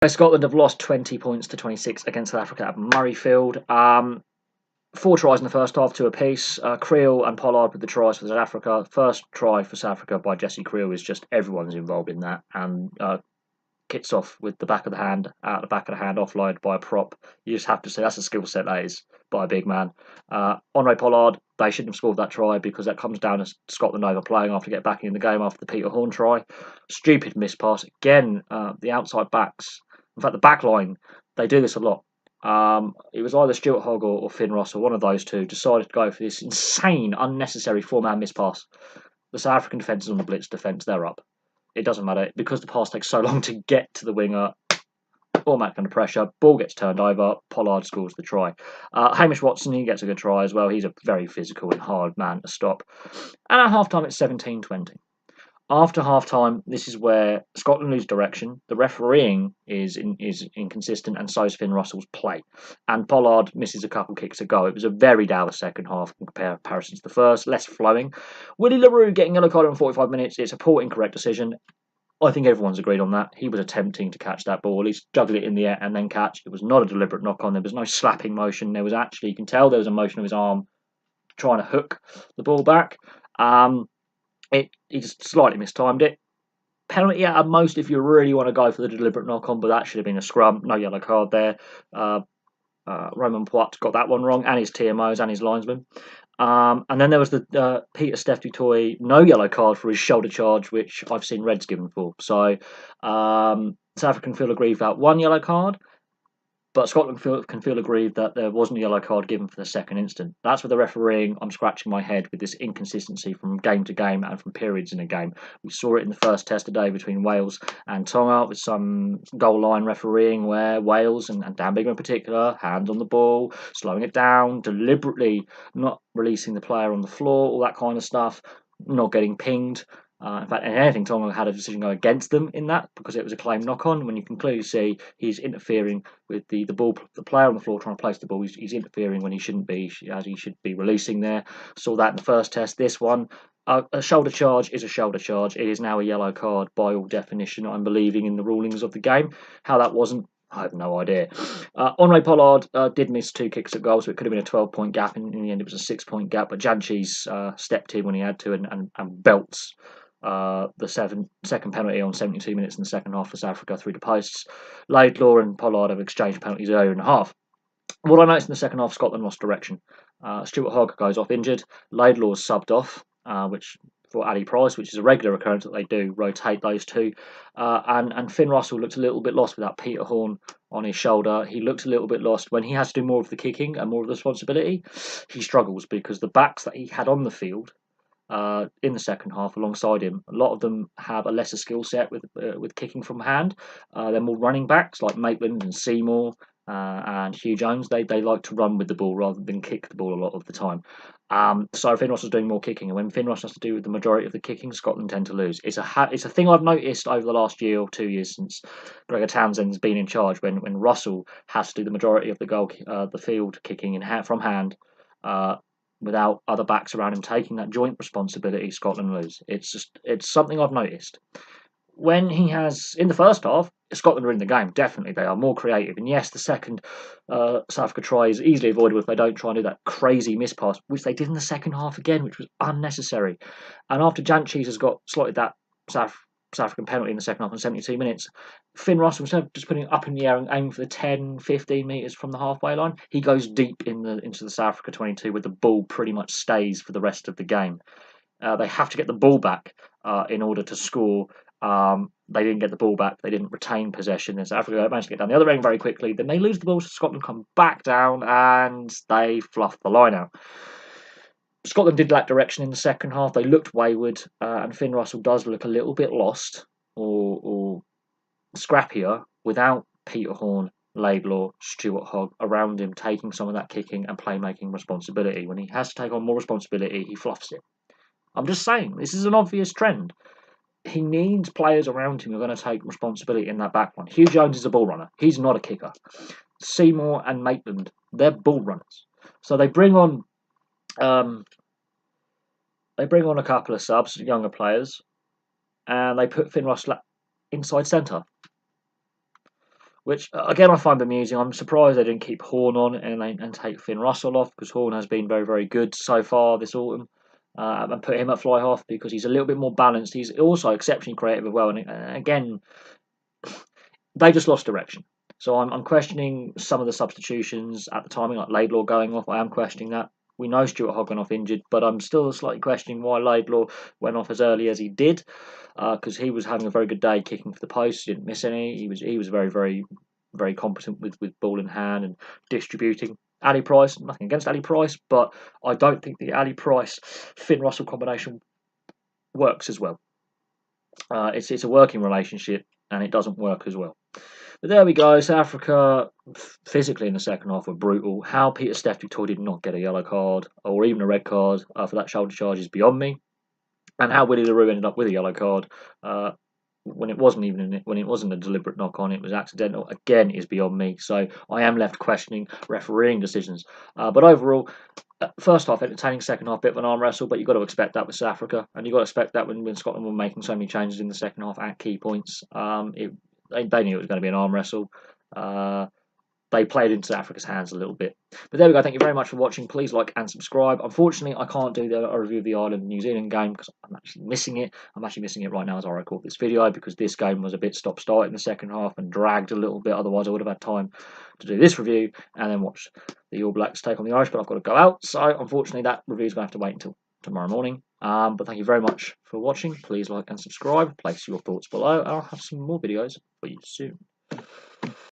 Scotland have lost 20 points to 26 against South Africa at Murrayfield. 4 tries in the first half, 2 apiece. Creel and Pollard with the tries for South Africa. First try for South Africa by Jesse Creel is just everyone's involved in that, and kicks off with the back of the hand, out the back of the hand, offload by a prop. You just have to say that's a skill set that is by a big man. Andre Pollard, they shouldn't have scored that try because that comes down to Scotland overplaying after get back in the game after the Peter Horn try. Stupid miss pass. Again, the outside backs, in fact the back line, they do this a lot. It was either Stuart Hogg or Finn Russell, one of those two, decided to go for this insane, unnecessary 4-man miss pass. The South African defence is on the blitz defence, they're up. It doesn't matter because the pass takes so long to get to the winger. Automatic under pressure, ball gets turned over. Pollard scores the try. Hamish Watson, he gets a good try as well. He's a very physical and hard man to stop. And at half time, it's 17-20. After half time, this is where Scotland lose direction. The refereeing is inconsistent, and so is Finn Russell's play. And Pollard misses a couple kicks to go. It was a very dour second half in comparison to the first, less flowing. Willie LaRue getting yellow card in 45 minutes. It's a poor, incorrect decision. I think everyone's agreed on that. He was attempting to catch that ball. He's juggled it in the air and then catch. It was not a deliberate knock on. There was no slapping motion. There was actually, you can tell there was a motion of his arm trying to hook the ball back. He just slightly mistimed it. Penalty at most if you really want to go for the deliberate knock on, but that should have been a scrum. No yellow card there. Roman Poit got that one wrong, and his TMOs and his linesman. And then there was the Peter Steph du Toit no yellow card for his shoulder charge, which I've seen Reds given for. So South African feel aggrieved about 1 yellow card, but Scotland can feel aggrieved that there wasn't a yellow card given for the second instant. That's where the refereeing, I'm scratching my head with this inconsistency from game to game and from periods in a game. We saw it in the first test today between Wales and Tonga with some goal line refereeing where Wales, and Dan Biggar in particular, hands on the ball, slowing it down, deliberately not releasing the player on the floor, all that kind of stuff, not getting pinged. In fact, anything, Tonga had a decision go against them in that because it was a claim knock-on. When you can clearly see he's interfering with the ball, the player on the floor trying to place the ball. He's interfering when he shouldn't be, as he should be releasing there. Saw that in the first test. This one, a shoulder charge is a shoulder charge. It is now a yellow card by all definition. I'm believing in the rulings of the game. How that wasn't, I have no idea. Andre Pollard did miss 2 kicks at goal, so it could have been a 12-point gap. In the end, it was a 6-point gap. But Janchi's stepped in when he had to and belts the second penalty on 72 minutes in the second half for South Africa through the posts. Laidlaw and Pollard have exchanged penalties earlier in the half. What I noticed in the second half, Scotland lost direction. Stuart Hogg goes off injured. Laidlaw's subbed off, which for Ali Price, which is a regular occurrence that they do rotate those two. And Finn Russell looked a little bit lost without Peter Horn on his shoulder. He looks a little bit lost when he has to do more of the kicking and more of the responsibility. He struggles because the backs that he had on the field in the second half alongside him, a lot of them have a lesser skill set with kicking from hand. They're more running backs like Maitland and Seymour and Hugh Jones. They like to run with the ball rather than kick the ball a lot of the time. So Finn Russell's doing more kicking, and when Finn Russell has to do with the majority of the kicking, Scotland tend to lose. It's a thing I've noticed over the last year or 2 years since Gregor Townsend's been in charge. When Russell has to do the majority of the field kicking from hand. Without other backs around him taking that joint responsibility, Scotland lose. It's something I've noticed. When he has, in the first half, Scotland are in the game, definitely. They are more creative. And yes, the second South Africa try is easily avoidable if they don't try and do that crazy miss pass, which they did in the second half again, which was unnecessary. And after Janchis has got slotted that South African penalty in the second half in 72 minutes, Finn Russell, instead of just putting it up in the air and aiming for the 10, 15 metres from the halfway line, he goes deep into the South Africa 22 where the ball pretty much stays for the rest of the game. They have to get the ball back in order to score. They didn't get the ball back. They didn't retain possession. And South Africa managed to get down the other end very quickly. Then they lose the ball, so Scotland come back down and they fluff the line out. Scotland did lack direction in the second half. They looked wayward, and Finn Russell does look a little bit lost or scrappier without Peter Horn, Laidlaw, Stuart Hogg around him taking some of that kicking and playmaking responsibility. When he has to take on more responsibility, he fluffs it. I'm just saying, this is an obvious trend. He needs players around him who are going to take responsibility in that backline. Hugh Jones is a ball runner. He's not a kicker. Seymour and Maitland, they're ball runners. So they bring on a couple of subs, younger players, and they put Finn Russell inside centre. which again I find bemusing. I'm surprised they didn't keep Horn on and take Finn Russell off, because Horn has been very, very good so far this autumn. And put him at fly half because he's a little bit more balanced. He's also exceptionally creative as well. And again, they just lost direction. So I'm questioning some of the substitutions at the timing, like Laidlaw going off. I am questioning that. We know Stuart Hogg went off injured, but I'm still slightly questioning why Laidlaw went off as early as he did, because he was having a very good day kicking for the post. He didn't miss any. He was very, very, very competent with ball in hand and distributing. Ali Price, nothing against Ali Price, but I don't think the Ali Price Finn Russell combination works as well. It's a working relationship, and it doesn't work as well. But there we go. South Africa physically in the second half were brutal. How Peter Steph did not get a yellow card or even a red card for that shoulder charge is beyond me. And how Willie LaRue ended up with a yellow card when it wasn't a deliberate knock on, it was accidental, again, is beyond me. So I am left questioning refereeing decisions. But overall, first half entertaining, second half bit of an arm wrestle, but you've got to expect that with South Africa, and you've got to expect that when Scotland were making so many changes in the second half at key points. They knew it was going to be an arm wrestle. They played into South Africa's hands a little bit. But there we go. Thank you very much for watching. Please like and subscribe. Unfortunately, I can't do a review of the Ireland-New Zealand game because I'm actually missing it. I'm actually missing it right now as I record this video because this game was a bit stop-start in the second half and dragged a little bit. Otherwise, I would have had time to do this review and then watch the All Blacks take on the Irish, but I've got to go out. So, unfortunately, that review is going to have to wait until tomorrow morning. But thank you very much for watching. Please like and subscribe. Place your thoughts below. I'll have some more videos for you soon.